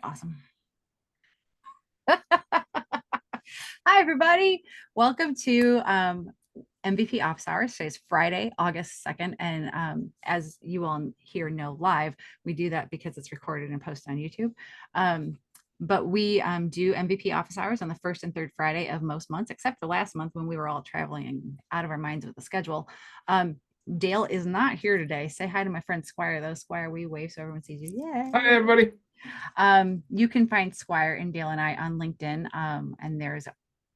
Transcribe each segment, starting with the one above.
Awesome. Hi, everybody. Welcome to MVP Office Hours. Today's Friday, August 2nd. And as you all here know live, we do that because it's recorded and posted on YouTube. But we do MVP Office Hours on the first and third Friday of most months, except for last month when we were all traveling and out of our minds with the schedule. Dale is not here today. Say hi to my friend Squire, though. Squire, we wave so everyone sees you. Yeah. Hi, everybody. You can find Squire and Dale and I on LinkedIn. And there's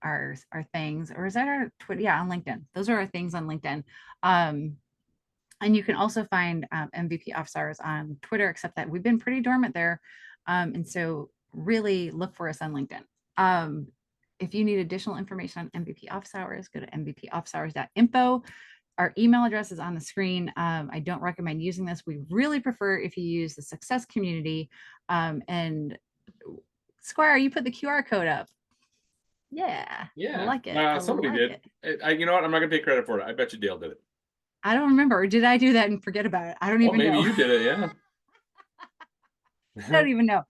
our things, or is that our Twitter? Yeah, on LinkedIn. Those are our things on LinkedIn. And you can also find MVP Office Hours on Twitter, except that we've been pretty dormant there. And so really look for us on LinkedIn. If you need additional information on MVP Office Hours, go to mvpofficehours.info. Our email address is on the screen. I don't recommend using this. We really prefer if you use the Success Community. And Squire, you put the QR code up. Yeah, I like it. I Somebody like did. it. You know what? I'm not gonna take credit for it. I bet you Dale did it. I don't remember. Or did I do that and forget about it? I don't Well, even maybe know. you did it. Yeah. I don't even know.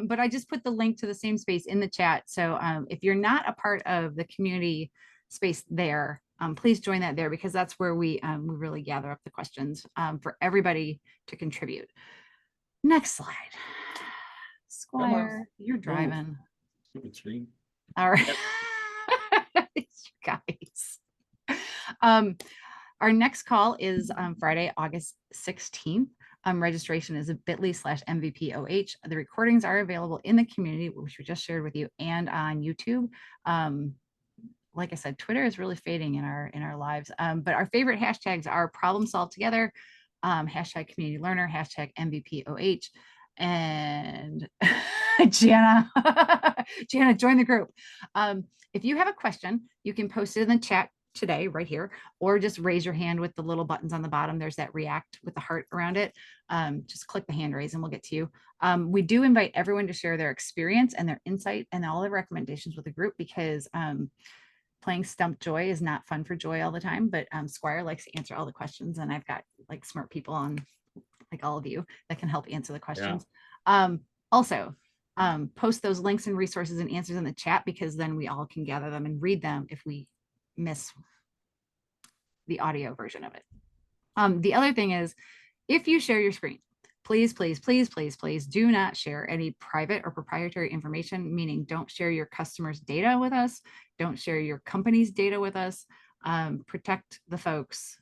But I just put the link to the same space in the chat. So if you're not a part of the community space there, please join that there, because that's where we really gather up the questions for everybody to contribute. Next slide. Come on. Squire, you're driving. Stupid screen. All right. Guys. Our next call is Friday, August 16th. Registration is bit.ly/MVPOH. The recordings are available in the community, which we just shared with you, and on YouTube. Like I said, Twitter is really fading in our lives. But our favorite hashtags are problem solved together, hashtag community learner, hashtag MVPOH, and Jana, Jana, join the group. If you have a question, you can post it in the chat today right here, or just raise your hand with the little buttons on the bottom. There's that react with the heart around it. Just click the hand raise and we'll get to you. We do invite everyone to share their experience and their insight and all the recommendations with the group, because playing Stump Joy is not fun for Joy all the time, but Squire likes to answer all the questions, and I've got like smart people on, like all of you, that can help answer the questions. Also, post those links and resources and answers in the chat, because then we all can gather them and read them if we miss the audio version of it. The other thing is, if you share your screen, please, please, please, please, please do not share any private or proprietary information, meaning don't share your customers' data with us. Don't share your company's data with us. Protect the folks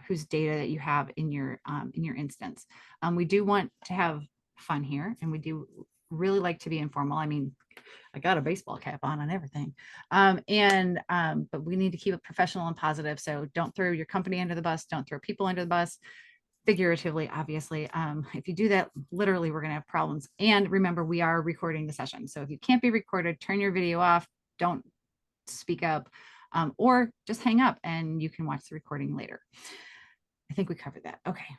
whose data that you have in your instance. We do want to have fun here, and we do really like to be informal. I mean, I got a baseball cap on everything. But we need to keep it professional and positive. So don't throw your company under the bus. Don't throw people under the bus, figuratively, obviously. If you do that, literally, we're going to have problems. And remember, we are recording the session. So if you can't be recorded, turn your video off. Don't speak up, or just hang up and you can watch the recording later. I think we covered that. Okay.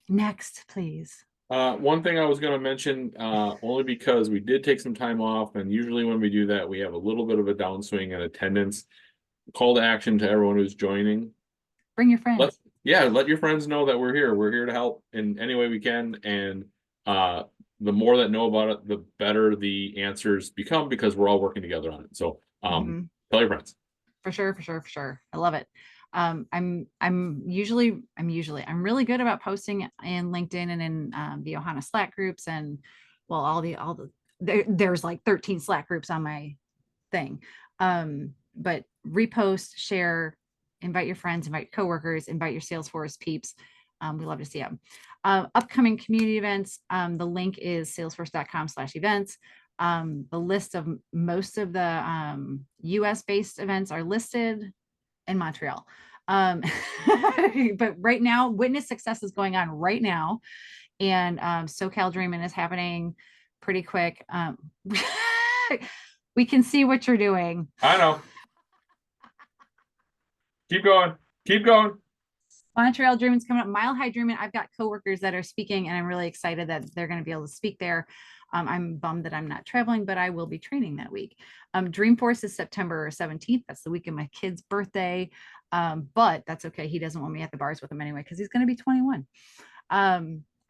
Next, please. One thing I was going to mention, only because we did take some time off, and usually when we do that, we have a little bit of a downswing in attendance. Call to action to everyone who's joining. Bring your friends. Let your friends know that we're here. We're here to help in any way we can. And the more that know about it, the better the answers become, because we're all working together on it. So tell your friends. For sure. I love it. I'm really good about posting in LinkedIn and in the Ohana Slack groups, and well, there's like 13 Slack groups on my thing. But repost, share, invite your friends, invite your coworkers, invite your Salesforce peeps. We love to see them. Upcoming community events. The link is salesforce.com/events. The list of most of the US based events are listed in Montreal. But right now, Witness Success is going on right now. And SoCal Dreamin' is happening pretty quick. We can see what you're doing. I know. Keep going. Keep going. Montreal Dreamin's coming up. Mile High Dreamin'. I've got coworkers that are speaking, and I'm really excited that they're going to be able to speak there. I'm bummed that I'm not traveling, but I will be training that week. Dreamforce is September 17th. That's the week of my kid's birthday. But that's okay. He doesn't want me at the bars with him anyway, because he's going to be 21.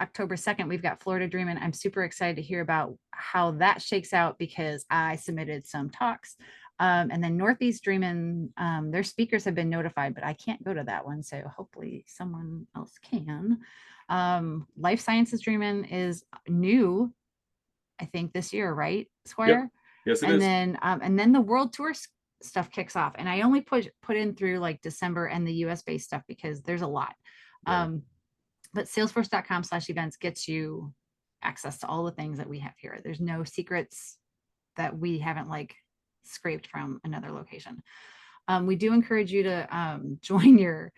October 2nd, we've got Florida Dreamin'. I'm super excited to hear about how that shakes out because I submitted some talks. And then Northeast Dreamin', their speakers have been notified, but I can't go to that one. So hopefully someone else can. Life Sciences Dreamin' is new, I think this year, right, Squire? Yes, it is. And then the world tour stuff kicks off. And I only put in through like December and the US based stuff because there's a lot. Right. But salesforce.com/events gets you access to all the things that we have here. There's no secrets that we haven't like scraped from another location. We do encourage you to join your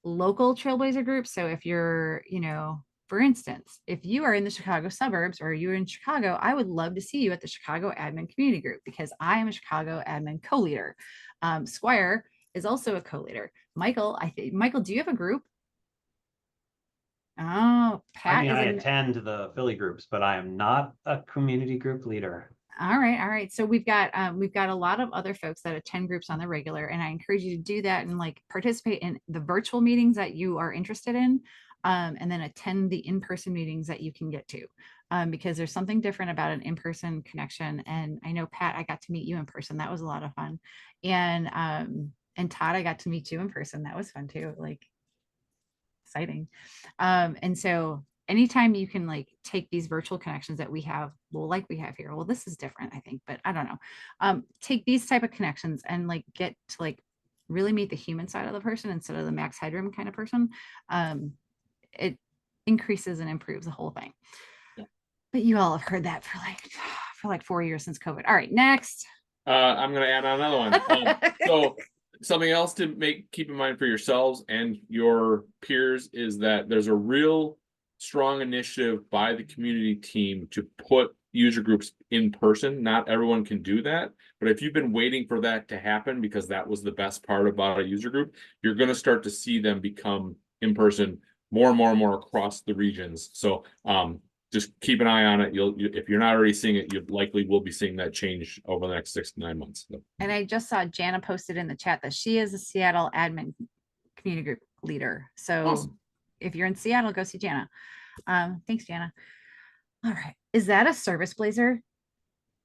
local Trailblazer group. So if you're, for instance, if you are in the Chicago suburbs or you're in Chicago, I would love to see you at the Chicago Admin Community Group because I am a Chicago Admin co-leader. Squire is also a co-leader. Michael, Michael, do you have a group? Oh, Pat. I mean, I attend the Philly groups, but I am not a community group leader. All right. So we've got a lot of other folks that attend groups on the regular, and I encourage you to do that and like participate in the virtual meetings that you are interested in, and then attend the in-person meetings that you can get to, because there's something different about an in-person connection. And I know, Pat, I got to meet you in person. That was a lot of fun. And Todd, I got to meet you in person. That was fun too. Like, exciting. And so anytime you can like take these virtual connections that we have, like we have here, this is different, I think, but I don't know. Take these type of connections and like get to like really meet the human side of the person instead of the Max Headroom kind of person. It increases and improves the whole thing. Yeah. But you all have heard that for like 4 years since COVID. All right, next. I'm going to add on another one. So something else to keep in mind for yourselves and your peers is that there's a real strong initiative by the community team to put user groups in person. Not everyone can do that, but if you've been waiting for that to happen because that was the best part about a user group, you're going to start to see them become in person more and more and more across the regions. So just keep an eye on it. If you're not already seeing it, you likely will be seeing that change over the next 6 to 9 months. So. And I just saw Jana posted in the chat that she is a Seattle admin community group leader. So awesome. If you're in Seattle, go see Jana. Thanks, Jana. All right. Is that a Service Blazer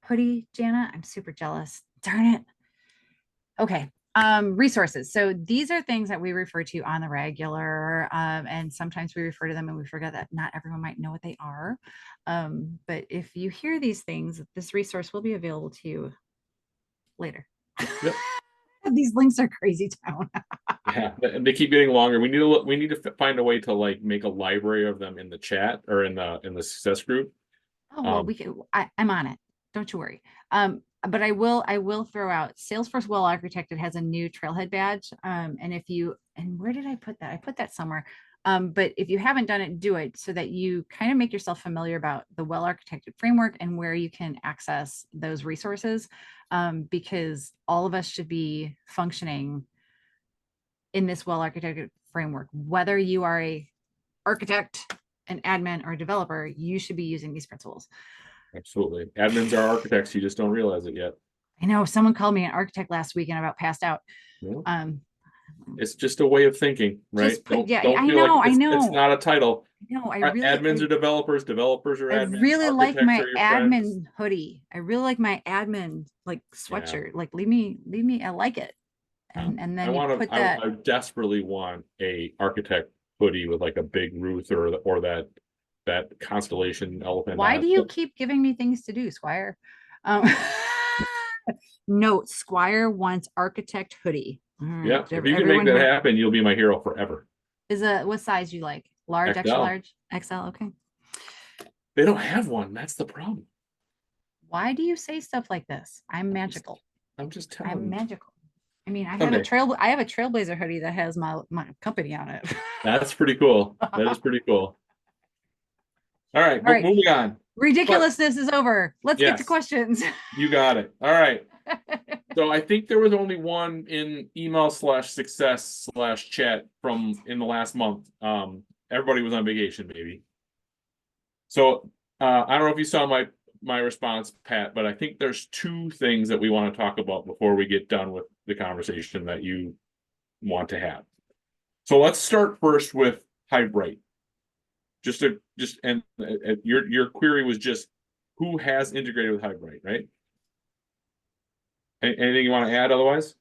hoodie, Jana? I'm super jealous. Darn it. Okay. Resources. So these are things that we refer to on the regular, and sometimes we refer to them and we forget that not everyone might know what they are. But if you hear these things, this resource will be available to you later. Yep. These links are crazy town. Yeah, and they keep getting longer. We need to find a way to like make a library of them in the chat or in the success group. Oh, well, we can. I'm on it. Don't you worry. But I will throw out Salesforce Well Architected has a new Trailhead badge. And where did I put that? I put that somewhere. But if you haven't done it, do it so that you kind of make yourself familiar about the Well Architected framework and where you can access those resources. Because all of us should be functioning in this Well Architected framework. Whether you are a architect, an admin, or a developer, you should be using these principles. Absolutely. Admins are architects. You just don't realize it yet. I know someone called me an architect last week and I about passed out. Yeah. It's just a way of thinking, right? I know. It's not a title. No, admins are developers. Developers are admins. I really like my admin hoodie. I really like my admin like sweatshirt. Yeah. Like leave me. I like it. And then I desperately want a architect hoodie with like a big Ruth or that constellation elephant. Why do you keep giving me things to do, Squire? Note, Squire wants architect hoodie. Right. Yeah, if you can make that happen, you'll be my hero forever. What size you like? Large, XL. extra large, XL. Okay. They don't have one. That's the problem. Why do you say stuff like this? I'm magical. I'm just telling you. I'm magical. I mean, I have a Trailblazer hoodie that has my company on it. That's pretty cool. That is pretty cool. All right, moving on. Ridiculousness is over. Let's get to questions. You got it. All right. So I think there was only one in email/success/chat from in the last month. Everybody was on vacation, maybe. So I don't know if you saw my response, Pat, but I think there's 2 things that we want to talk about before we get done with the conversation that you want to have. So let's start first with HiveBright. your query was just who has integrated with HiveBright, right? Anything you want to add otherwise?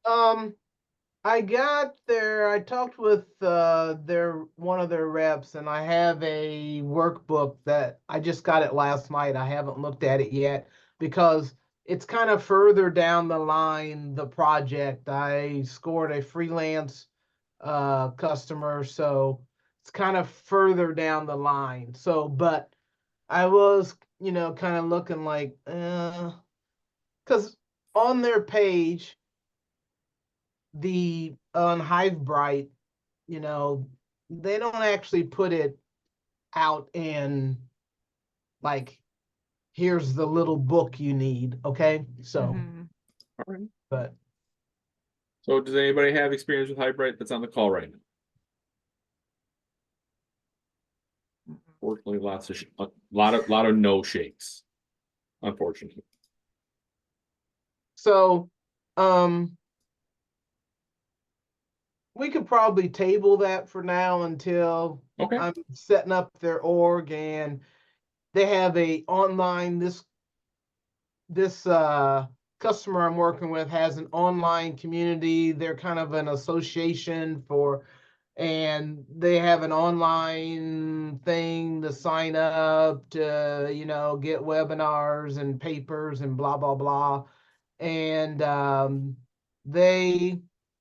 I talked with one of their reps, and I have a workbook that I just got it last night. I haven't looked at it yet because it's kind of further down the line, the project. I scored a freelance customer, so it's kind of further down the line. So, but I was, kind of looking like, because on their page, on HiveBright, they don't actually put it out in like, here's the little book you need. Okay. So, Mhm. All right. but So does anybody have experience with HiveBright that's on the call right now? Fortunately, a lot of no shakes, unfortunately. so, we could probably table that for now until Okay. I'm setting up their org, and they have a online, this customer I'm working with has an online community. They're kind of an association and they have an online thing to sign up to, get webinars and papers and blah, blah, blah. And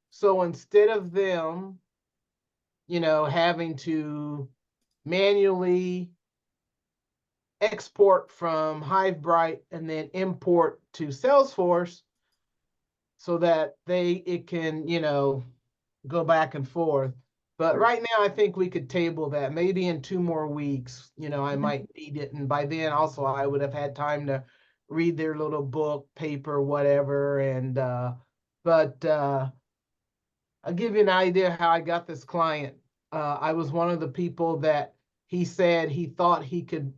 so instead of them, having to manually export from HiveBright and then import to Salesforce so that it can, go back and forth. But right now, I think we could table that. Maybe in 2 more weeks, I might need it. And by then also, I would have had time to read their little book, paper, whatever. And, but I'll give you an idea how I got this client. I was one of the people that he said he thought he could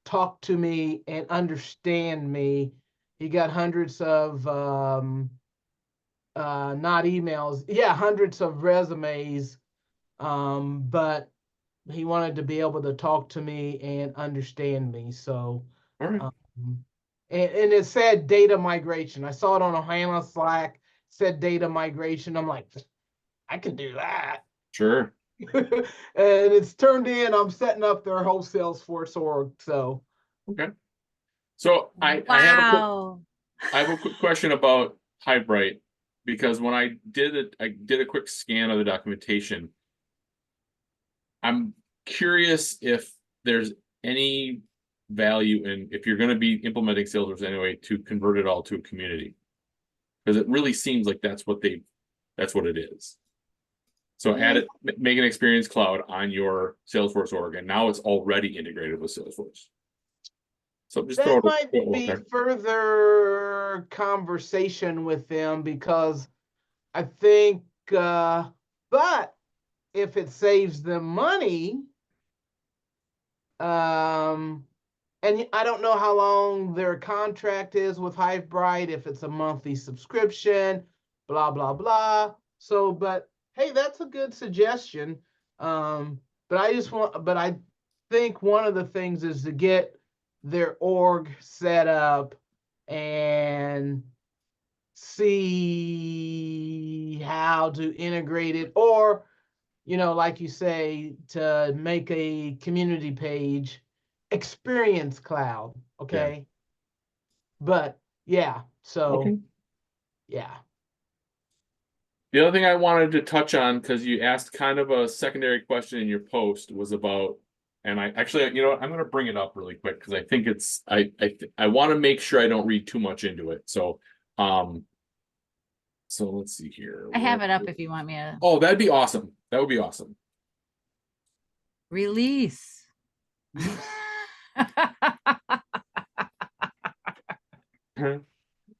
talk to me and understand me. He got hundreds of not emails, hundreds of resumes, but he wanted to be able to talk to me and understand me. So All right. And it said data migration. I saw it on a HANA Slack, said data migration. I'm like, I can do that. Sure. And it's turned in. I'm setting up their whole Salesforce org. So Okay. So I have a quick question about HiveBright, because when I did a quick scan of the documentation. I'm curious if there's any value in, if you're going to be implementing Salesforce anyway, to convert it all to a community, because it really seems like that's what it is. So add it, make an Experience Cloud on your Salesforce org, and now it's already integrated with Salesforce. So just that might be further conversation with them, because I think, but if it saves them money, and I don't know how long their contract is with HiveBright, if it's a monthly subscription, blah, blah, blah. So, but hey, that's a good suggestion. But I think one of the things is to get their org set up and see how to integrate it, or, like you say, to make a community page, Experience Cloud. Okay. Yeah. But yeah, so okay. Yeah. The other thing I wanted to touch on, because you asked kind of a secondary question in your post, was about, and I actually, I'm going to bring it up really quick because I think it's, I want to make sure I don't read too much into it. So, so let's see here. I have it up if you want me to. Oh, that'd be awesome. That would be awesome. Release. Can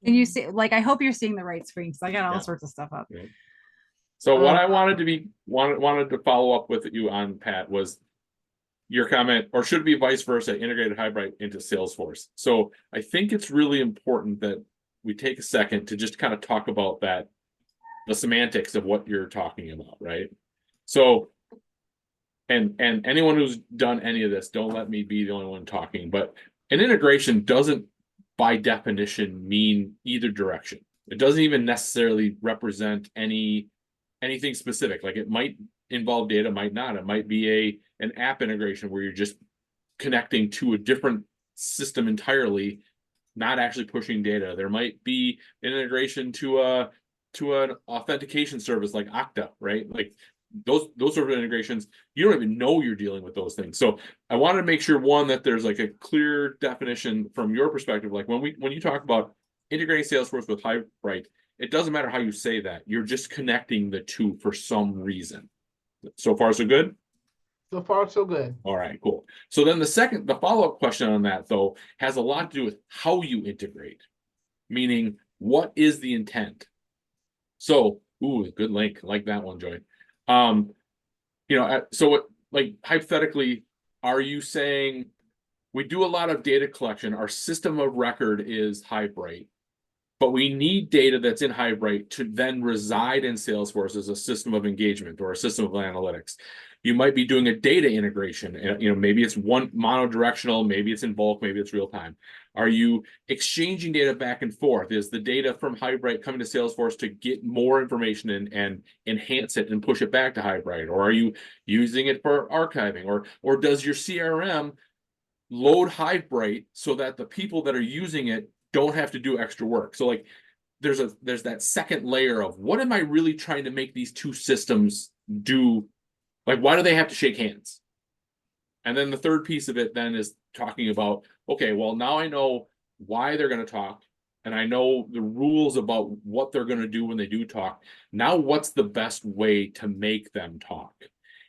you see, I hope you're seeing the right screen, because I got all sorts of stuff up. Yeah. So what I wanted to follow up with you on, Pat, was your comment, or should it be vice versa, integrated HiveBright into Salesforce. So I think it's really important that we take a second to just kind of talk about that, the semantics of what you're talking about, right? So, and anyone who's done any of this, don't let me be the only one talking, but an integration doesn't by definition mean either direction. It doesn't even necessarily represent anything specific. Like it might involve data, might not. It might be an app integration where you're just connecting to a different system entirely, not actually pushing data. There might be an integration to an authentication service like Okta, right? Like those sort of integrations, you don't even know you're dealing with those things. So I wanted to make sure, one, that there's like a clear definition from your perspective. Like when you talk about integrating Salesforce with HiveBright, it doesn't matter how you say that. You're just connecting the two for some reason. So far, so good? So far, so good. All right, cool. So then the follow-up question on that, though, has a lot to do with how you integrate, meaning what is the intent? So, good link. I like that one, Joy. So like hypothetically, are you saying we do a lot of data collection, our system of record is HiveBright, but we need data that's in HiveBright to then reside in Salesforce as a system of engagement or a system of analytics. You might be doing a data integration, and maybe it's one monodirectional, maybe it's in bulk, maybe it's real time. Are you exchanging data back and forth? Is the data from HiveBright coming to Salesforce to get more information and enhance it and push it back to HiveBright? Or are you using it for archiving? Or does your CRM load HiveBright so that the people that are using it don't have to do extra work? So like there's that second layer of what am I really trying to make these two systems do? Like, why do they have to shake hands? And then the third piece of it then is talking about, okay, well, now I know why they're going to talk, and I know the rules about what they're going to do when they do talk. Now, what's the best way to make them talk?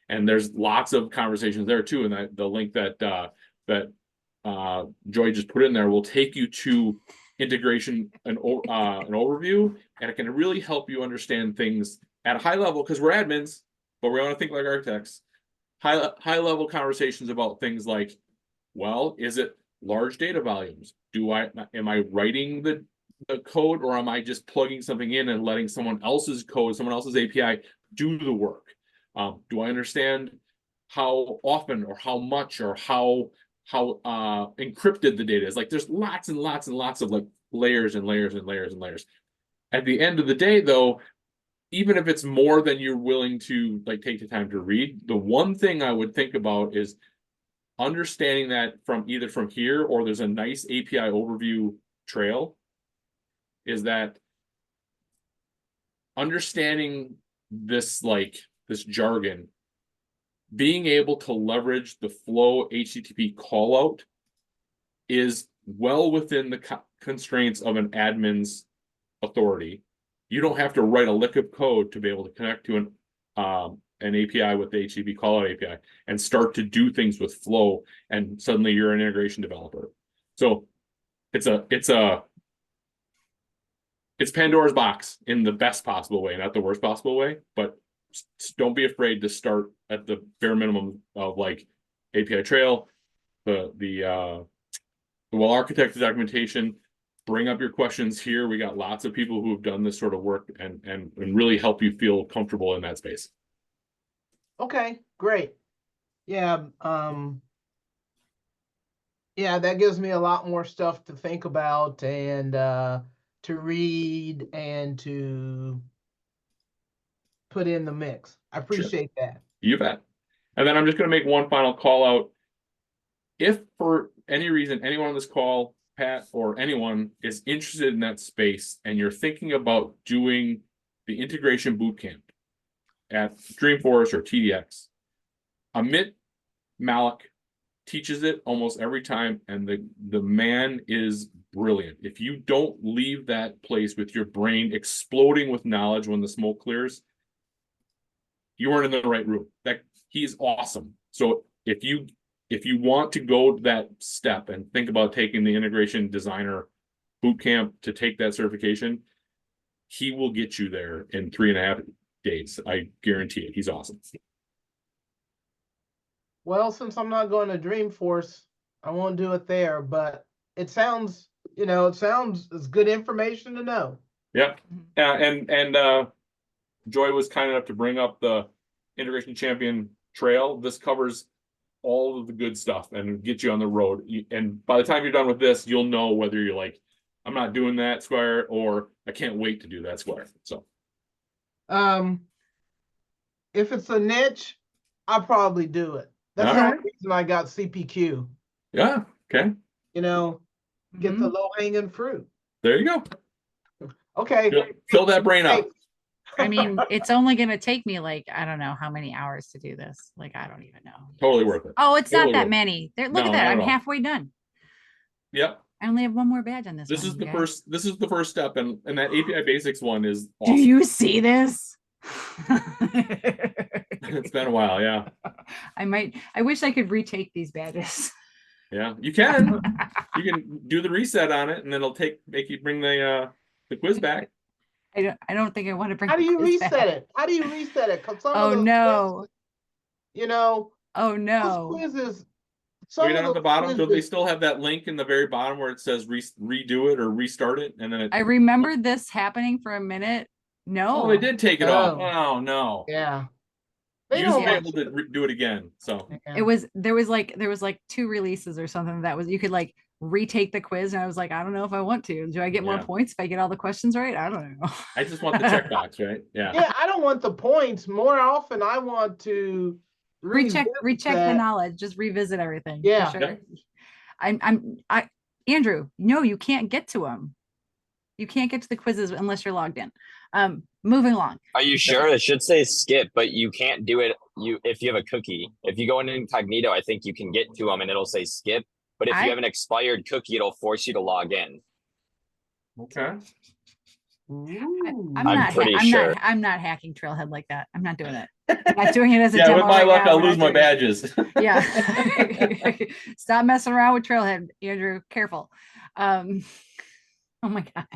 And there's lots of conversations there too. And the link that Joy just put in there will take you to integration and an overview, and it can really help you understand things at a high level, because we're admins, but we want to think like architects. High level conversations about things like, well, is it large data volumes? Am I writing the code, or am I just plugging something in and letting someone else's code, someone else's API do the work? Do I understand how often or how much or how encrypted the data is? Like there's lots and lots and lots of like layers and layers and layers and layers. At the end of the day, though, even if it's more than you're willing to like take the time to read, the one thing I would think about is understanding that from either from here or there's a nice API overview trail, is that understanding this jargon, being able to leverage the flow HTTP callout is well within the constraints of an admin's authority. You don't have to write a lick of code to be able to connect to an API with the HTTP callout API and start to do things with flow, and suddenly you're an integration developer. So it's Pandora's box in the best possible way, not the worst possible way, but don't be afraid to start at the bare minimum of like API trail, the well-architected documentation. Bring up your questions here. We got lots of people who have done this sort of work and really help you feel comfortable in that space. Okay, great. Yeah, yeah, that gives me a lot more stuff to think about and to read and to put in the mix. I appreciate that. You bet. And then I'm just going to make one final call out. If for any reason anyone on this call, Pat or anyone, is interested in that space and you're thinking about doing the integration bootcamp at Dreamforce or TDX, Amit Malik teaches it almost every time, and the man is brilliant. If you don't leave that place with your brain exploding with knowledge when the smoke clears, you weren't in the right room. He's awesome. So if you want to go that step and think about taking the integration designer bootcamp to take that certification, he will get you there in 3.5 days. I guarantee it. He's awesome. Well, since I'm not going to Dreamforce, I won't do it there, but it sounds as good information to know. Yep. And Joy was kind enough to bring up the integration champion trail. This covers all of the good stuff and get you on the road. And by the time you're done with this, you'll know whether you're like, I'm not doing that, Squire, or I can't wait to do that, Squire. So If it's a niche, I'll probably do it. That's the only reason I got CPQ. yeah, okay, You know, get the Mhm. low hanging fruit. there you go. Okay. Fill that brain up. I mean, it's only gonna take me like, I don't know how many hours to do this. Like, I don't even know. Totally worth it. Oh, it's Totally not that worth it. many. There, look No, at that. not I'm at all. halfway done. Yep. I only have one more badge on this. This one, is the guys. first. This is the first step, and that API Basics one is Do awesome. you see this? It's been a while, yeah, I wish I could retake these badges. yeah. You can do the reset on it, and then it'll make you bring the quiz back. I don't think I want to bring. How do the you quiz reset back. it? How do you reset it? 'Cause some Oh, of those no. quizzes, you know, Oh those no. quizzes. Some Way of down at the those bottom, don't they quizzes- still have that link in the very bottom where it says redo it or restart it, and then it? I remember this happening for a minute. No. Oh, they did take it off. Oh. Oh no. Yeah. They You used to don't be want able to do it again. So Yeah. There was like 2 releases or something that was you could like retake the quiz, and I was like, I don't know if I want to. Do I get more Yeah. points if I get all the questions right? I don't know. I just want the checkbox, right? Yeah. Yeah, I don't want the points. More often, I want to recheck revisit the that. knowledge, just revisit everything. for Yeah. sure. Yeah. Andrew, no, you can't get to them. You can't get to the quizzes unless you're logged in. Moving along. Are you sure? It should say skip, but you can't do it. If you have a cookie, if you go in incognito, I think you can get to them and it'll say skip. But if I- you have an expired cookie, it'll force you to log in. Okay. Ooh. I'm pretty sure. I'm not hacking Trailhead like that. I'm not doing it. I'm not doing it as a Yeah, demo with my right luck, now. I'll We're lose not my doing it. badges. Yeah. Stop messing around with Trailhead, Andrew. Careful. Oh my God.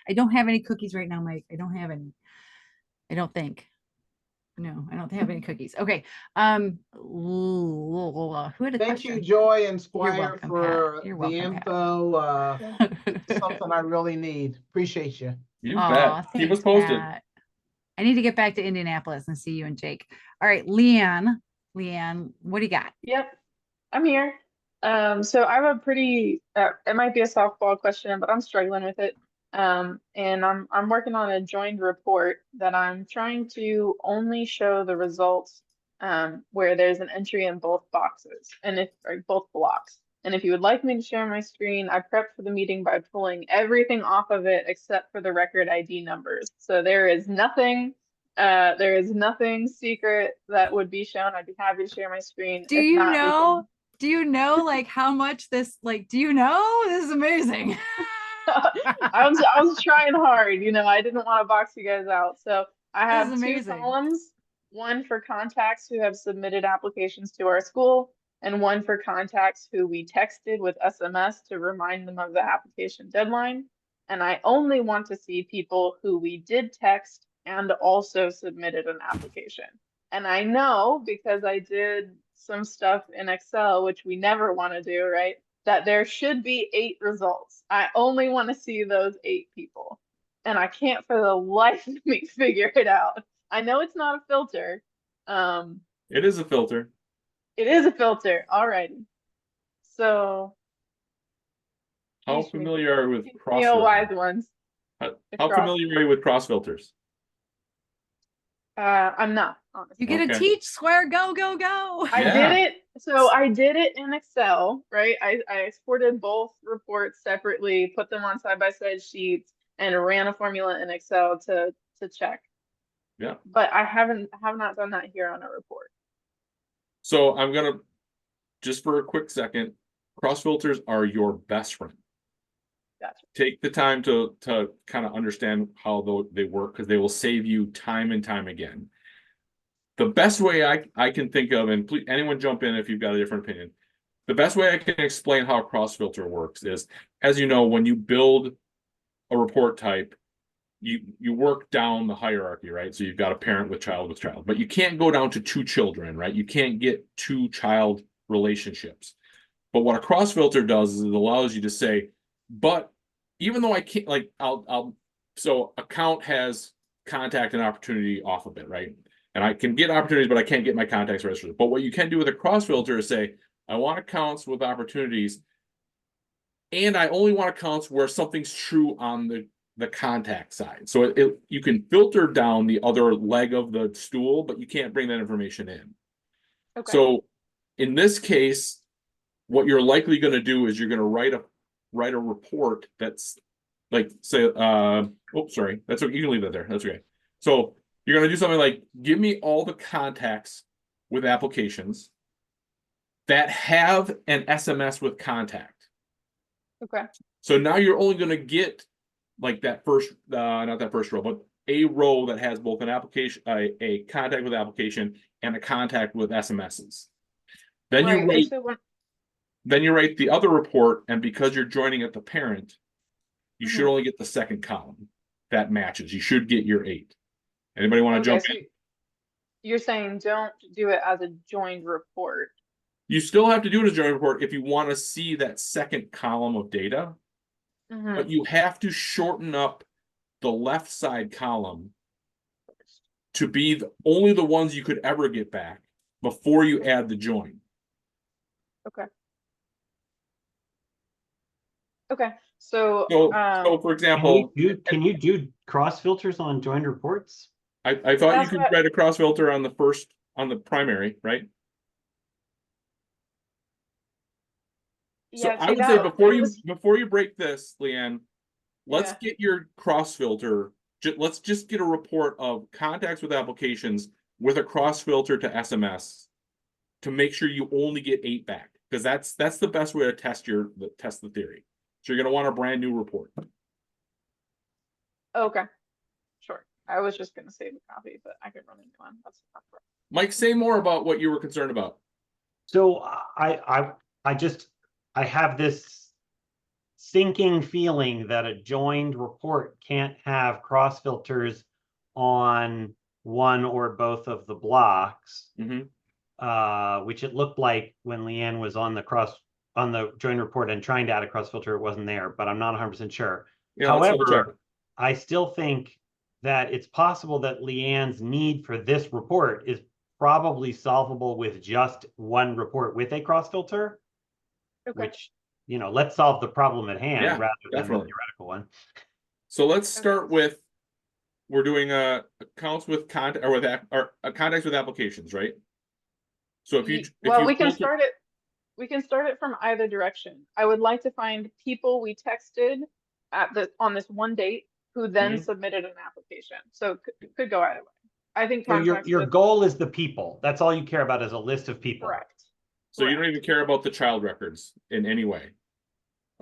I don't have any cookies right now, Mike. I don't have any. I don't think. No, I don't have any cookies. Okay. Who had a Thank you, question? Joy and Squire, welcome, Pat. for You're the welcome, Pat. info. Something I really need. Appreciate you. You Aw, bet. Keep us thanks, posted. Pat. I need to get back to Indianapolis and see you and Jake. All right, Leanne, what do you got? Yep, I'm here. So I have a pretty, it might be a softball question, but I'm struggling with it. And I'm working on a joined report that I'm trying to only show the results where there's an entry in both boxes or both blocks. And if you would like me to share my screen, I prepped for the meeting by pulling everything off of it except for the record ID numbers. So there is nothing secret that would be shown. I'd be happy to share my screen. Do If you not, we know? Do you know like how much this do you know? This is amazing. I was trying hard, I didn't want to box you guys out. So I This have is 2 amazing. columns, one for contacts who have submitted applications to our school, and one for contacts who we texted with SMS to remind them of the application deadline. And I only want to see people who we did text and also submitted an application. And I know because I did some stuff in Excel, which we never want to do, right? That there should be 8 results. I only want to see those 8 people. And I can't for the life of me figure it out. I know it's not a filter. It is a filter. It is a filter. Alrighty. So How Teach me. familiar are you with cross wise filters? ones. How familiar are you with cross filters? I'm not, honestly. You get to Okay. teach Square. Go, go, go. I Yeah. did it. So I did it in Excel, right? I exported both reports separately, put them on side-by-side sheets, and ran a formula in Excel to check. Yeah. But I have not done that here on a report. So I'm gonna just for a quick second. Cross filters are your best friend. Gotcha. Take the time to kind of understand how they work, because they will save you time and time again. The best way I can think of, and please anyone jump in if you've got a different opinion. The best way I can explain how a cross filter works is, as you know, when you build a report type, you work down the hierarchy, right? So you've got a parent with child, but you can't go down to 2 children, right? You can't get 2 child relationships. But what a cross filter does is it allows you to say, but even though I can't, like, so account has contact and opportunity off of it, right? And I can get opportunities, but I can't get my contacts registered. But what you can do with a cross filter is say, I want accounts with opportunities, and I only want accounts where something's true on the contact side. So you can filter down the other leg of the stool, but you can't bring that information in. Okay. So in this case, what you're likely going to do is you're going to write a report that's like, say, sorry, that's okay. You can leave that there. That's okay. So you're going to do something like, give me all the contacts with applications that have an SMS with contact. Okay. So now you're only going to get like that first, not that first row, but a row that has both an application, a contact with application, and a contact with SMSs. Then Right, you and write, so when- then you write the other report, and because you're joining at the parent, you should Mhm. only get the second column that matches. You should get your 8. Anybody want to okay, jump so in? you're saying don't do it as a joined report. You still have to do it as a joint report if you want to see that second column of data, Mhm. but you have to shorten up the left side column to be only the ones you could ever get back before you add the join. Okay. Okay, so, So for example, Can you do cross filters on joined reports? I thought you That's could what- write a cross filter on the primary, right? So yeah, I see, would say that before you break this, Leanne, let's Yeah. get your cross filter. Let's just get a report of contacts with applications with a cross filter to SMS to make sure you only get 8 back, because that's the best way to test the theory. So you're going to want a brand new report. Okay, sure. I was just gonna save a copy, but I could run a new one. That's not correct. Mike, say more about what you were concerned about. So I have this sinking feeling that a joined report can't have cross filters on one or both of the blocks. Which it looked like when Leanne was on the joined report and trying to add a cross filter, it wasn't there, but I'm not 100% sure. Yeah, let's double check. However, I still think that it's possible that Leanne's need for this report is probably solvable with just one report with a cross filter, Okay, which, let's solve the problem at hand Yeah, rather than the definitely. theoretical one. So let's start with, we're doing accounts with contact or contacts with applications, right? So if you well, we can start it from either direction. I would like to find people we texted on this one date who then Mhm. submitted an application. So could go either way. I think So contacts your with- goal is the people. That's all you care about, is a list of people. correct. So you don't even care about the child records in any way.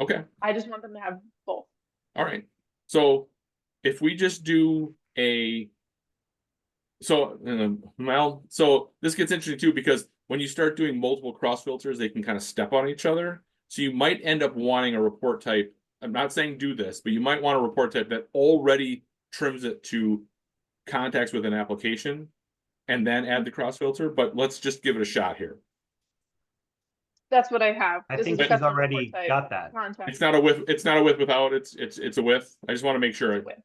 Okay. I just want them to have both. All right. So if we just do so this gets interesting too, because when you start doing multiple cross filters, they can kind of step on each other. So you might end up wanting a report type. I'm not saying do this, but you might want a report type that already trims it to contacts with an application and then add the cross filter. But let's just give it a shot here. That's what I have. I This think is a she's custom already report type. got that. Contact. It's not a with without, it's a with. I just want to make sure. with.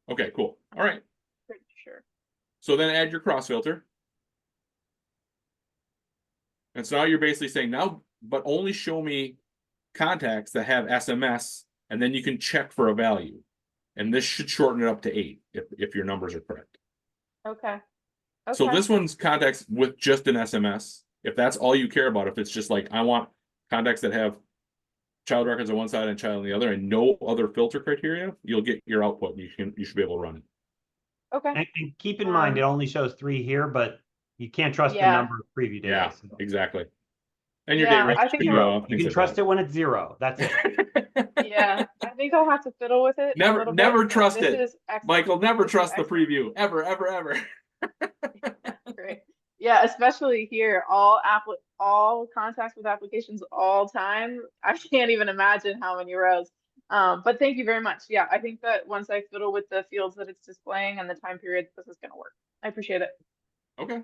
Okay, cool. All right. Pretty sure. So then add your cross filter. And so now you're basically saying but only show me contacts that have SMS, and then you can check for a value. And this should shorten it up to 8 if your numbers are correct. Okay. So Okay. this one's contacts with just an SMS. If that's all you care about, if it's just like, I want contacts that have child records on one side and child on the other and no other filter criteria, you'll get your output and you should be able to run it. Okay. And keep in mind, it only shows 3 here, but you can't trust the Yeah. number of preview data. Yeah, so. exactly. And your Yeah, date range I think should we're- go up, You things can like trust that. it when it's 0. That's it. Yeah, I think I'll have to fiddle with it. a Never- little never bit, but trust this it. is excellent. Michael, never This is trust the excellent. preview. Ever. Great. Yeah, especially here, all contacts with applications all time. I can't even imagine how many rows. But thank you very much. Yeah, I think that once I fiddle with the fields that it's displaying and the time period, this is gonna work. I appreciate it. Okay.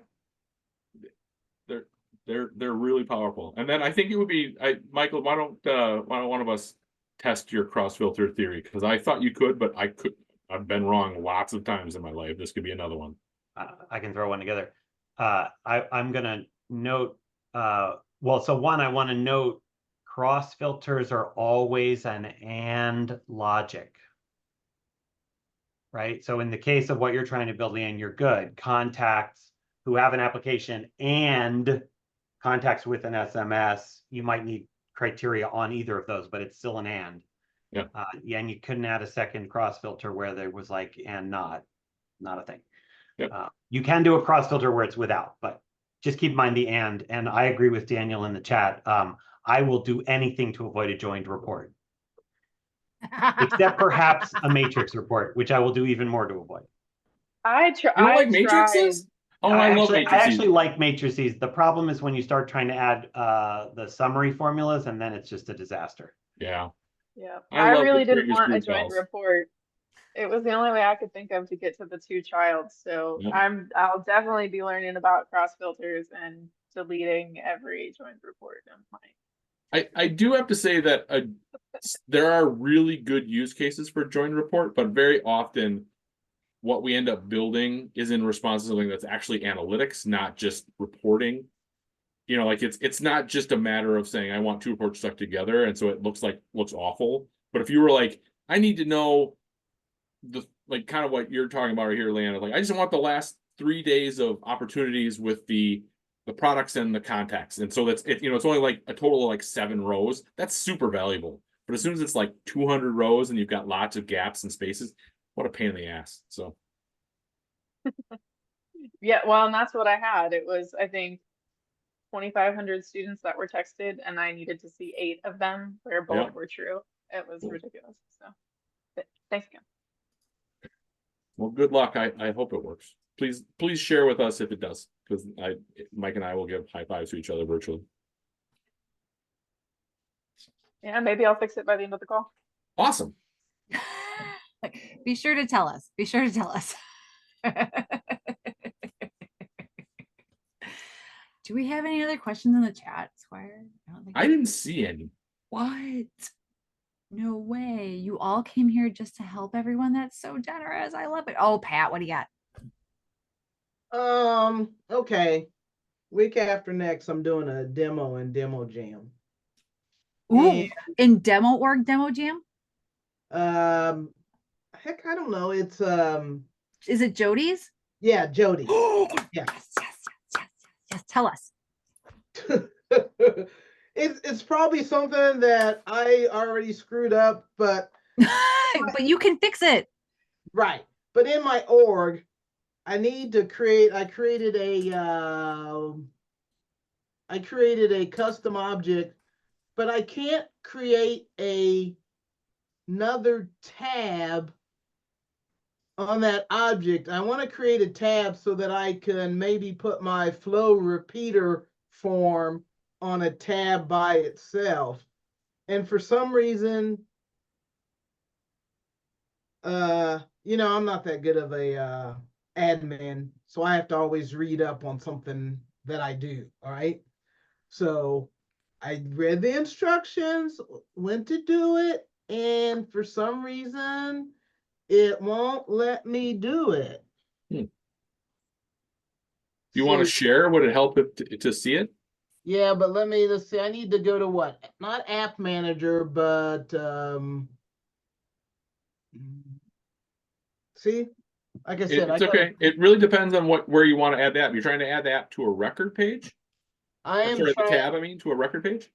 They're really powerful. And then I think it would be Michael, why don't one of us test your cross filter theory? Because I thought you could, but I could. I've been wrong lots of times in my life. This could be another one. I can throw one together. I'm gonna note, well, so one, I want to note cross filters are always an and logic. Right? So in the case of what you're trying to build in, you're good. Contacts who have an application and contacts with an SMS, you might need criteria on either of those, but it's still an and. Yeah. Yeah, and you couldn't add a second cross filter where there was like and not a thing. Yep. You can do a cross filter where it's without, but just keep in mind the and I agree with Daniel in the chat. I will do anything to avoid a joined report, except perhaps a matrix report, which I will do even more to avoid. I You don't like matrices? Oh, I love I matrices. actually like matrices. The problem is when you start trying to add the summary formulas, and then it's just a disaster. Yeah. Yeah, I I love really the didn't previous want a group joint calls. report. It was the only way I could think of to get to the 2 childs. So Yeah. I'll definitely be learning about cross filters and deleting every joint report in my. I do have to say that there are really good use cases for joined report, but very often what we end up building is in response to something that's actually analytics, not just reporting. You know, like it's not just a matter of saying I want 2 reports stuck together, and so it looks awful. But if you were like, I need to know like kind of what you're talking about right here, Leanna, like I just want the last 3 days of opportunities with the products and the contacts, and so it's only like a total of like 7 rows. That's super valuable. But as soon as it's like 200 rows and you've got lots of gaps and spaces, what a pain in the ass. So Yeah, well, and that's what I had. It was, I think, 2,500 students that were texted, and I needed to see 8 of them where both Yeah. were true. It was Cool. ridiculous. So, but thanks again. Well, good luck. I hope it works. Please share with us if it does, because Mike and I will give high fives to each other virtually. Yeah, maybe I'll fix it by the end of the call. Awesome. Be sure to tell us. Be sure to tell us. Do we have any other questions in the chat, Squire? Don't think I didn't see any. What? No way. You all came here just to help everyone. That's so generous. I love it. Oh, Pat, what do you got? Okay. Week after next, I'm doing a demo in Demo Jam. Ooh, in Demo Org Demo Jam? Heck, I don't know. It's Is it Jody's? yeah, Jody. Yes. Tell us. It's probably something that I already screwed up, but But you can fix it. right. But in my org, I need to create. I created a custom object, but I can't create another tab on that object. I want to create a tab so that I can maybe put my flow repeater form on a tab by itself. And for some reason, I'm not that good of a admin, so I have to always read up on something that I do. All right. So I read the instructions, went to do it, and for some reason, it won't let me do it. You want to share? Would it help to see it? Yeah, but let's see. I need to go to what? Not App Manager, but see, like I said, It's okay. It really depends on where you want to add the app. You're trying to add the app to a record page? I am Sorry, trying. the tab, to a record page?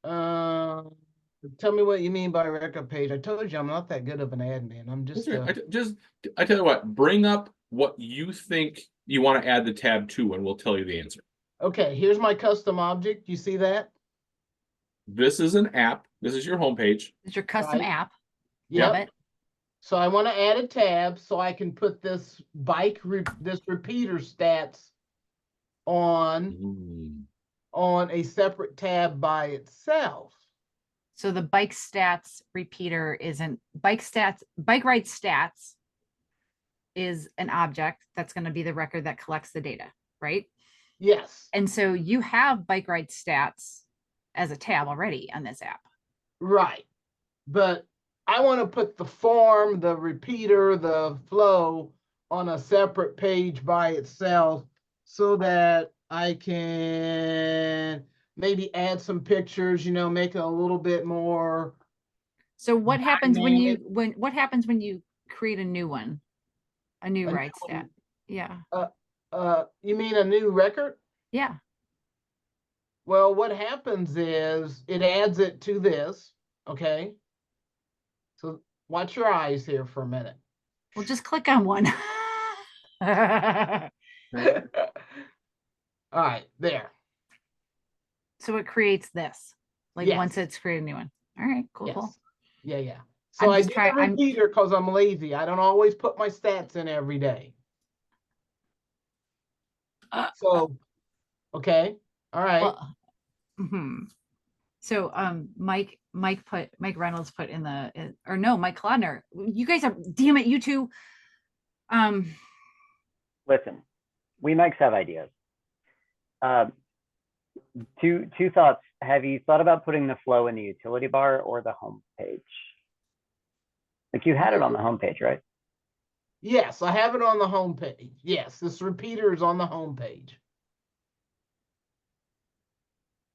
Tell me what you mean by record page. I told you I'm not that good of an admin. I'm just I tell you what, bring up what you think you want to add the tab to, and we'll tell you the answer. okay. Here's my custom object. You see that? This is an app. This is your homepage. It's your custom Right. app. Yep. Love it. So I want to add a tab so I can put this this repeater stats on a separate tab by itself. So the bike stats repeater isn't bike ride stats is an object that's going to be the record that collects the data, right? Yes. And so you have bike ride stats as a tab already on this app. Right. But I want to put the form, the repeater, the flow on a separate page by itself so that I can maybe add some pictures, you know, make it a little bit more. So what happens when you, Dynamic. what happens when you create a new one? A new A new ride stat? one. Yeah, You mean a new record? yeah. Well, what happens is it adds it to this, okay? So watch your eyes here for a minute. Well, just click on one. All right, there. So it creates this, like once Yes. it's created a new one. All right, cool, cool. Yes. Yeah. So I'm I just did trying- the repeater because I'm lazy. I don't always put my stats in every day. So, okay, all right. Well, so Mike Reynolds put in the, or no, Mike Clodner. You guys are, damn it, you two. Listen, we mics have ideas. Two thoughts. Have you thought about putting the flow in the utility bar or the home page? Like you had it on the home page, right? Yes, I have it on the home page. Yes, this repeater is on the home page.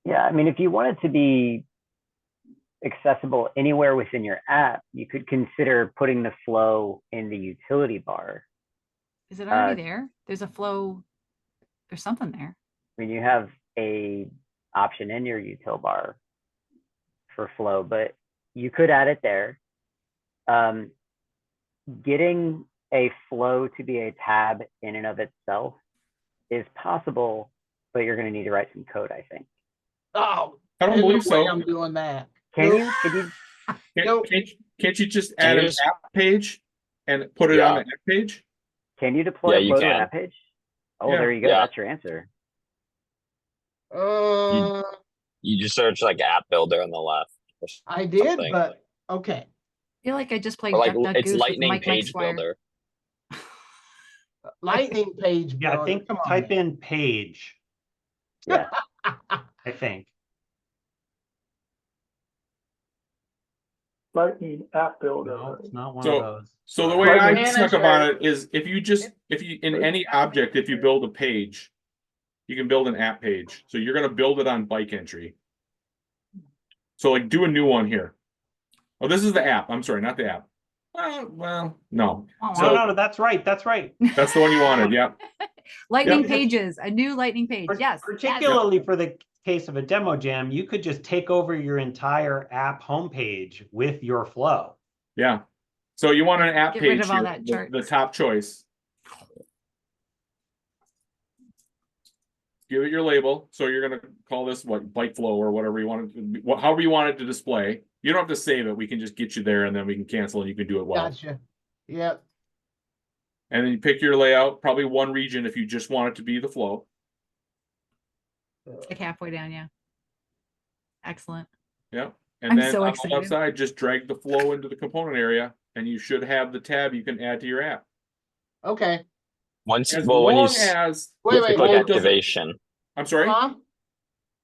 Yeah, I mean, if you want it to be accessible anywhere within your app, you could consider putting the flow in the utility bar. Is it already there? There's a flow. There's something there. I mean, you have a option in your util bar for flow, but you could add it there. Getting a flow to be a tab in and of itself is possible, but you're going to need to write some code, I think. Oh, I don't there's no believe so. way I'm doing that. Can Nope. you? Can you? Nope. Can't you just Can add you an just- app page and put it on the app page? Can you deploy Yeah, a you flow to an can. app page? Oh, Yeah. there you go. Yeah. That's your answer. You just search like app builder on the left. or I did, something. but okay. I feel like I just played Or like Duck, Duck, it's Goose with lightning Mike page Squire. builder. Lightning page. Yeah, I builder, think come on, type man. in page, Yeah. I think. Lightning app builder. No, it's not one So- of those. So the way I Manager. talk about it is if you in any object, if you build a page, you can build an app page. So you're gonna build it on bike entry. So like do a new one here. Oh, this is the app. I'm sorry, not the app. Well, no. So No, that's right. That's right. that's the one you wanted. Yeah. Lightning Yep. pages, a new lightning page. Par- Yes. Particularly for the case of a demo jam, you could just take over your entire app homepage with your flow. Yeah. So you want an app Get page rid of all here, that the charts. top choice. Give it your label. So you're gonna call this what bike flow or whatever you want it to be, however you want it to display. You don't have to save it. We can just get you there and then we can cancel and you can do it well. Gotcha. Yep. And then you pick your layout, probably one region if you just want it to be the flow. Like halfway down, yeah. Excellent. Yeah. I'm And then so on excited. the left side, just drag the flow into the component area and you should have the tab you can add to your app. Okay. Once As well, when long you as Wait, the wait, click flow wait. doesn't- activation, I'm sorry. Huh?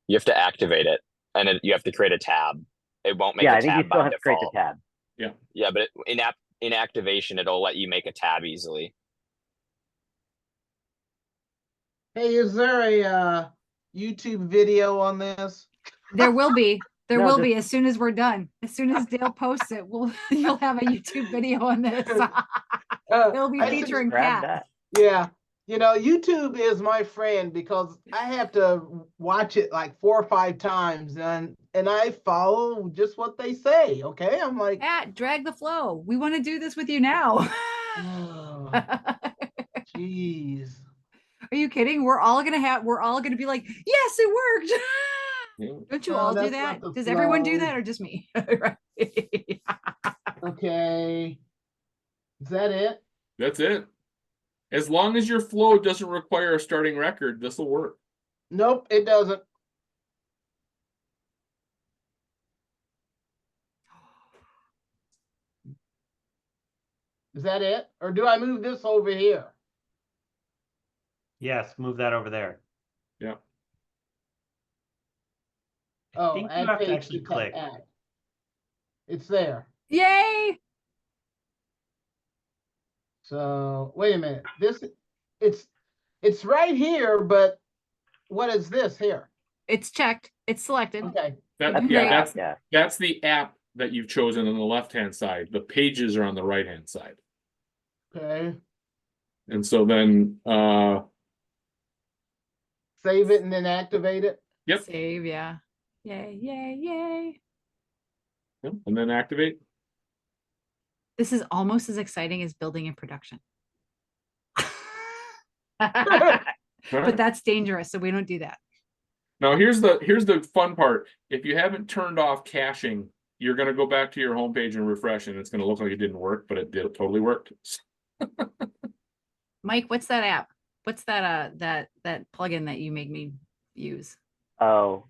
you have to activate it, and you have to create a tab. It won't make Yeah, a I think you tab still by have to create the default. tab. Yeah, but in activation, it'll let you make a tab easily. Hey, is there a YouTube video on this? There will be. There No, will just- be as soon as we're done. As soon as Dale posts it, you'll have a YouTube video on this. It'll be I think- featuring Grab Pat. that. Yeah, you know, YouTube is my friend because I have to watch it like 4 or 5 times and I follow just what they say. Okay, I'm like, Pat, drag the flow. We want to do this with you now. oh, Are jeez. you kidding? We're all gonna be like, yes, it worked. Yeah. Don't you No, all do that's that? not the Does everyone do flow. that or just me? Right. Okay, is that it? That's it. As long as your flow doesn't require a starting record, this will work. Nope, it doesn't. Is that it? Or do I move this over here? Yes, move that over there. Yeah. I Oh, think you add have to page actually to click. add. It's there. Yay! So wait a minute, it's right here, but what is this here? It's checked. It's selected. Okay, That, That's yeah, great. that's Yeah. that's the app that you've chosen on the left-hand side. The pages are on the right-hand side. okay. And so then, Save it and then activate it. yep, Save, yeah. Yay, yay, yay. yep, and then activate. This is almost as exciting as building in production. All But right. that's dangerous, so we don't do that. Now here's the fun part. If you haven't turned off caching, you're gonna go back to your homepage and refresh, and it's gonna look like it didn't work, but it did. It totally worked. Mike, what's that app? What's that that plugin that you make me use? Oh,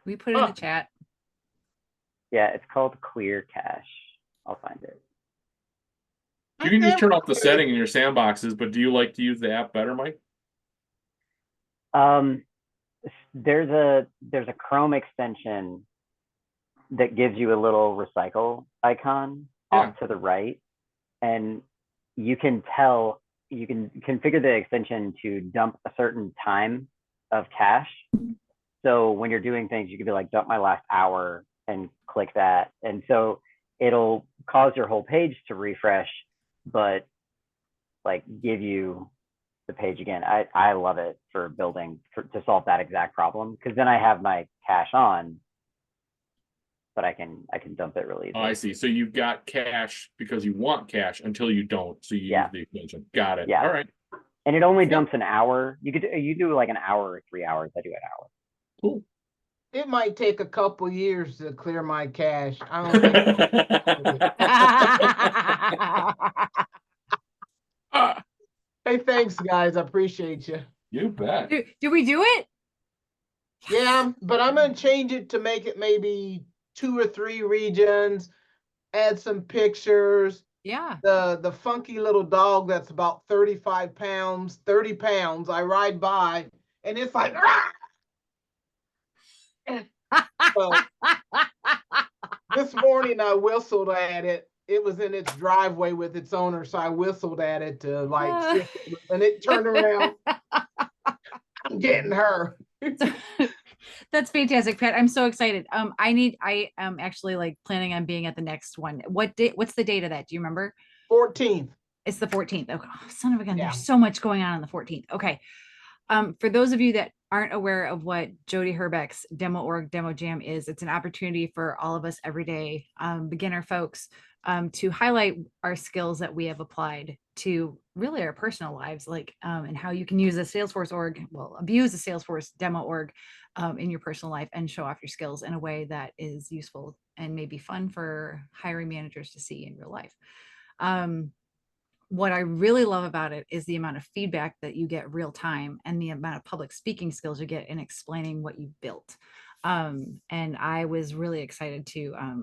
We put it in the chat. yeah, it's called Clear Cache. I'll find it. You can just turn off the setting in your sandboxes, but do you like to use the app better, Mike? There's a Chrome extension that gives you a little recycle icon off to the right, and you can configure the extension to dump a certain time of cache. So when you're doing things, you could be like, dump my last hour and click that. And so it'll cause your whole page to refresh, but like give you the page again. I love it for building to solve that exact problem, because then I have my cache on, but I can dump it really easily. Oh, I see. So you've got cache because you want cache until you don't. So you use the extension. Got it. Yeah. All right. And it only dumps an hour. You do like an hour or 3 hours. I do an hour. Cool. It might take a couple years to clear my cache. I don't think. Hey, thanks, guys. I appreciate you. You bet. Do we do it? Yeah, but I'm gonna change it to make it maybe 2 or 3 regions, add some pictures. Yeah. The funky little dog that's about 35 pounds, 30 pounds, I ride by and it's like, "Rah!" So, this morning I whistled at it. It was in its driveway with its owner, so I whistled at it to like, see if it was- and it turned around. I'm getting her. That's fantastic, Pat. I'm so excited. I am actually like planning on being at the next one. What's the date of that? Do you remember? 14th. It's the 14th. Oh, son of a gun. Yeah. There's so much going on the 14th. Okay. For those of you that aren't aware of what Jody Herbeck's Demo.org Demo Jam is, it's an opportunity for all of us everyday beginner folks to highlight our skills that we have applied to really our personal lives, like and how you can use a Salesforce org, abuse a Salesforce Demo org in your personal life and show off your skills in a way that is useful and maybe fun for hiring managers to see in real life. What I really love about it is the amount of feedback that you get real time and the amount of public speaking skills you get in explaining what you built. And I was really excited to, I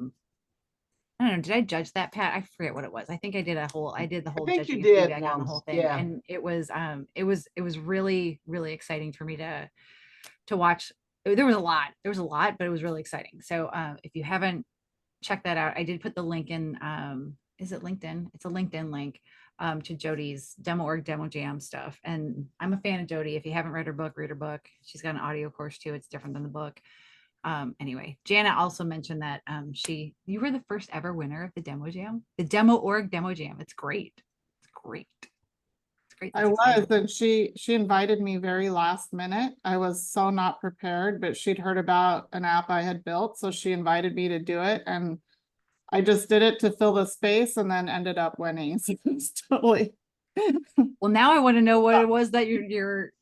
don't know, did I judge that, Pat? I forget what it was. I think I did the whole I think judging you did feedback on the once, whole thing. yeah. And it was really, really exciting for me to watch. There was a lot, but it was really exciting. So if you haven't checked that out, I did put the link in, is it LinkedIn? It's a LinkedIn link to Jody's Demo.org Demo Jam stuff. And I'm a fan of Jody. If you haven't read her book, read her book. She's got an audio course too. It's different than the book. Anyway, Jana also mentioned that you were the first ever winner of the Demo Jam, the Demo.org Demo Jam. It's great. It's great. It's great. I was, and she invited me very last minute. I was so not prepared, but she'd heard about an app I had built, so she invited me to do it, and I just did it to fill the space and then ended up winning. So it's totally. Well, now I want to know what it was that your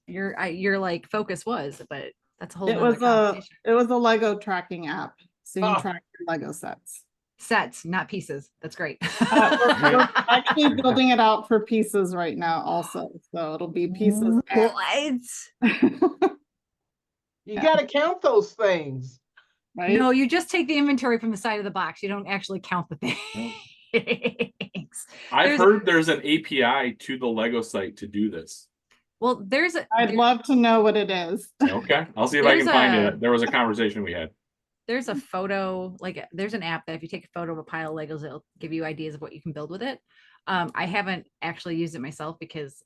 like focus was, but that's a whole. It was a Lego tracking app. So you can track your Lego sets. Sets, not pieces. That's great. We're actually building it out for pieces right now also. So it'll be pieces. What? You got to count those things. Right? No, you just take the inventory from the side of the box. You don't actually count the things. I've heard there's an API to the Lego site to do this. Well, I'd love to know what it is. Okay, I'll see if I can find it. There was a conversation we had. there's a photo, like there's an app that if you take a photo of a pile of Legos, it'll give you ideas of what you can build with it. I haven't actually used it myself because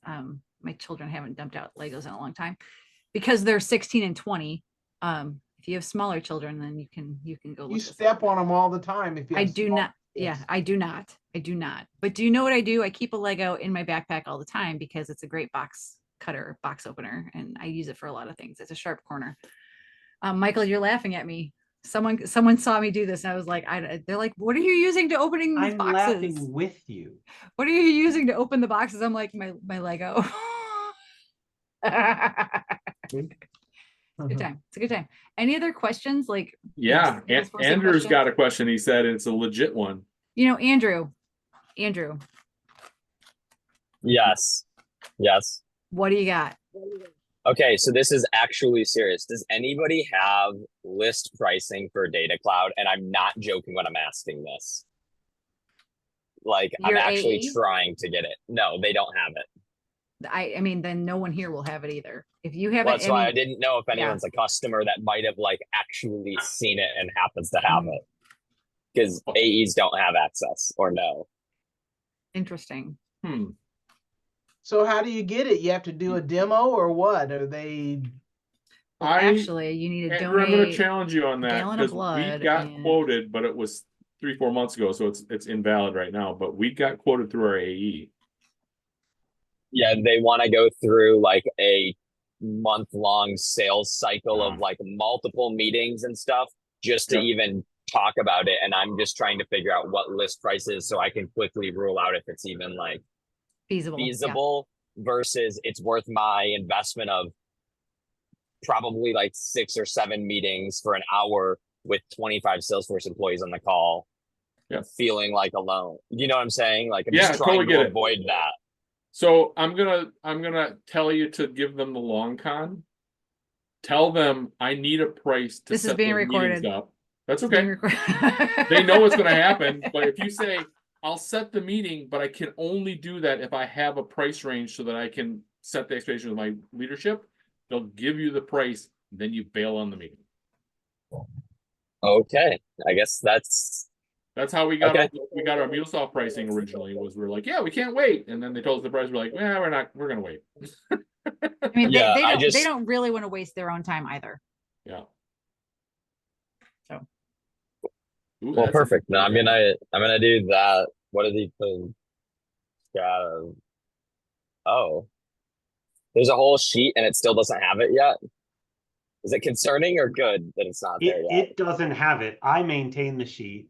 my children haven't dumped out Legos in a long time because they're 16 and 20. If you have smaller children, then you can go You look this up. step on them all the time if you I have do small not. Yeah, kids. I do not. I do not. But do you know what I do? I keep a Lego in my backpack all the time because it's a great box cutter, box opener, and I use it for a lot of things. It's a sharp corner. Michael, you're laughing at me. Someone saw me do this, and I was like, they're like, what are you using to opening these I'm boxes? laughing with you. What are you using to open the boxes? I'm like, my Lego. Good time. It's a good time. Any other questions? Like, Yeah, Salesforce Andrew's questions? got a question. He said it's a legit one. You know, Andrew, Yes. Yes. what do you got? Okay, so this is actually serious. Does anybody have list pricing for Data Cloud? And I'm not joking when I'm asking this. Like, I'm Your actually AE? trying to get it. No, they don't have it. I mean, then no one here will have it either. If you haven't, Well, that's why I mean, didn't know if anyone's a customer that might have like actually seen it and happens to have it. Because AEs don't have access or no. interesting. So how do you get it? You have to do a demo or what? Are they? Well, I actually, you need to Andrew, I'm going to donate. challenge you on that gallon of because we blood got and- quoted, but it was 3-4 months ago, so it's invalid right now. But we got quoted through our AE. Yeah, they want to go through like a month-long sales cycle of like multiple meetings and stuff just to even talk about it. And I'm just trying to figure out what list price is so I can quickly rule out if it's even like feasible versus it's worth my investment of probably like 6 or 7 meetings for an hour with 25 Salesforce employees on the call. Feeling like alone. You know what I'm saying? Like I'm just trying to avoid that. So I'm gonna tell you to give them the long con. Tell them I need a price to This is set being the recorded. meetings up. That's It's being okay. They know what's gonna happen. But if you say I'll set the meeting, but I can only do that if I have a price range so that I can set the expectation with my leadership, they'll give you the price, then you bail on the meeting. Okay. I guess that's how we got our MuleSoft pricing originally. Was we're like, yeah, we can't wait, and then they told us the price. We're like, yeah, we're gonna wait. I mean, they don't really want to waste their own time either. Yeah. So. Ooh, well, perfect. No, I'm gonna do that. What did he put? Oh, there's a whole sheet and it still doesn't have it yet. Is it concerning or good that it's not there yet? It doesn't have it. I maintain the sheet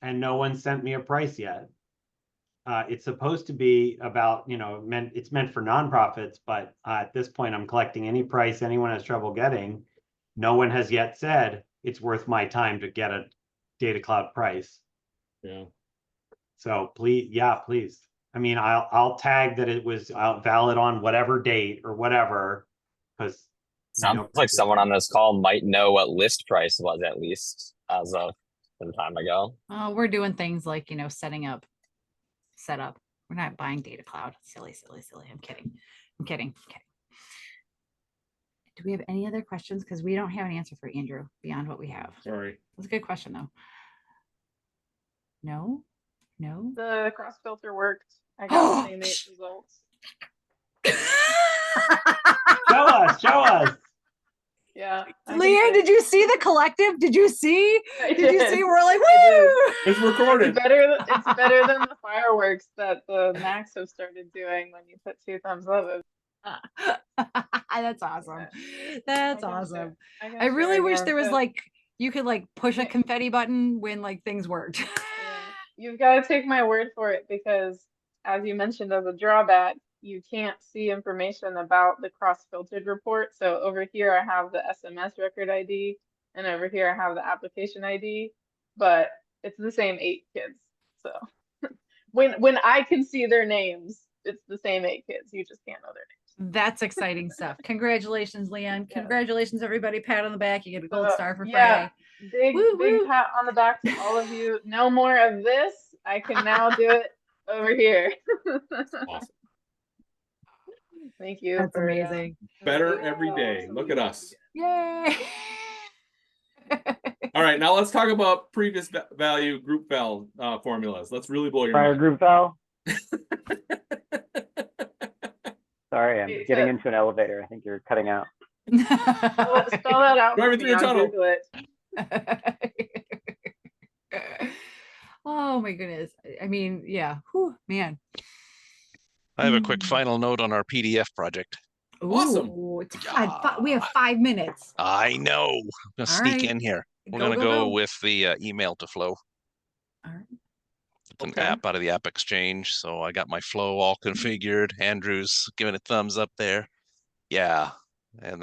and no one sent me a price yet. It's supposed to be about, it's meant for nonprofits, but at this point I'm collecting any price anyone has trouble getting. No one has yet said it's worth my time to get a Data Cloud price. Yeah. So please. I mean, I'll tag that it was valid on whatever date or whatever, because sounds like someone on this call might know what list price was at least as of some time ago. We're doing things like, setup. We're not buying Data Cloud. Silly. I'm kidding. Do we have any other questions? Because we don't have an answer for Andrew beyond what we have. Sorry. That's a good question though. No. The cross filter worked. I got the same 8 results. Show us. Yeah. Leanne, did you see the collective? Did you see? Did you see? We're like, woo! It's recorded. It's better than the fireworks that the Macs have started doing when you put 2 thumbs up. That's awesome. That's awesome. I I really wish there was like you could like push a confetti button when like things worked. You've got to take my word for it because, as you mentioned as a drawback, you can't see information about the cross-filtered report. So over here I have the SMS record ID, and over here I have the application ID, but it's the same 8 kids. So when I can see their names, it's the same 8 kids. You just can't know their names. That's exciting stuff. Congratulations, Leanne. Congratulations, everybody. Pat on the back. You get a gold star for Friday. Big pat on the back to all of you. No more of this. I can now do it over here. Awesome. Thank you. That's amazing. Better every day. Look at us. Yay. All right, now let's talk about previous value group val formulas. Let's really blow your Prior mind. group val. Sorry, I'm Wait, getting so- into an elevator. I think you're cutting out. Spell that out Driving for through me. a I'll tunnel. Google it. Oh my goodness. I mean, yeah. Whew, man. I have a quick Mm. final note on our PDF project. Awesome. Ooh, Todd, we have 5 minutes. I know. I'm gonna All sneak right. in here. We're Go, gonna go, go go. with the email to flow. All right. It's an Okay. app out of the App Exchange. So I got my flow all configured. Andrew's giving a thumbs up there. Yeah. And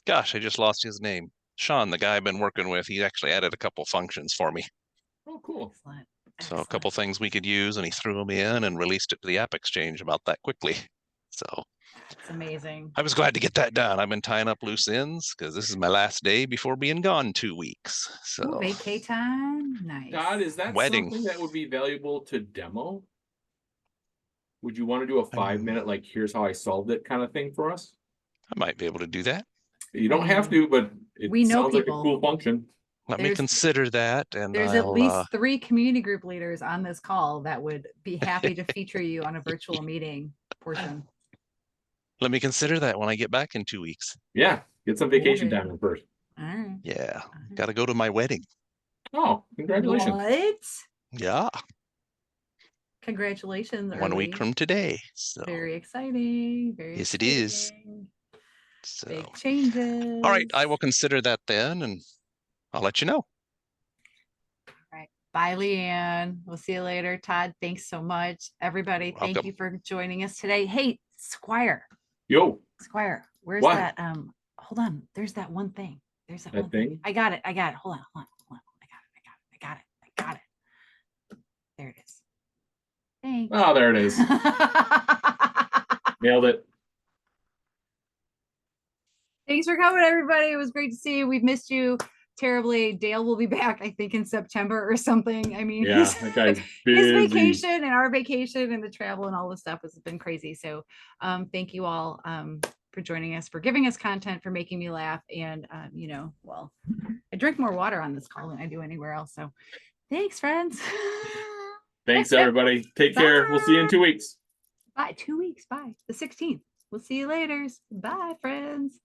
gosh, I just lost his name. Sean, the guy I've been working with, he actually added a couple functions for me. Oh, cool. Excellent. So a couple things we could use, and he threw them in and released it to the App Exchange about that quickly. So It's amazing. I was glad to get that done. I've been tying up loose ends because this is my last day before being gone 2 weeks. So Ooh, vacay time. Nice. Todd, is that Wedding. something that would be valuable to demo? Would you want to do a 5-minute, like, here's how I solved it kind of thing for us? I might be able to do that. You don't have to, but it we know sounds like a people. cool function. Let me There's- consider that, and There's at I'll least 3 community group leaders on this call that would be happy to feature you on a virtual meeting portion. let me consider that when I get back in 2 weeks. Yeah, get some vacation Okay. time in first. All right. Yeah, got to go to my wedding. Oh, congratulations. What? Yeah, Congratulations. 1 week early. from today. So, Very exciting. Very Yes, it is. exciting. so. Big changes. All right, I will consider that then, and I'll let you know. Bye, Leanne. We'll see you later. Todd, thanks so much. Everybody, thank Welcome. you for joining us today. Hey, Squire, where's What? that? Hold on. There's that one thing. There's that That one thing. thing? I got it. Hold on. I got it. There it is. Thanks. Oh, there it is. Nailed it. Thanks for coming, everybody. It was great to see you. We've missed you terribly. Dale will be back, I think, in September or something. I mean, Yeah, that guy's his busy. vacation and our vacation and the travel and all the stuff has been crazy. So thank you all for joining us, for giving us content, for making me laugh. And well, I drink more water on this call than I do anywhere else. So thanks, friends. Thanks, everybody. Take care. We'll see you in 2 weeks. Bye. 2 weeks. Bye. The 16th. We'll see you later. Bye, friends.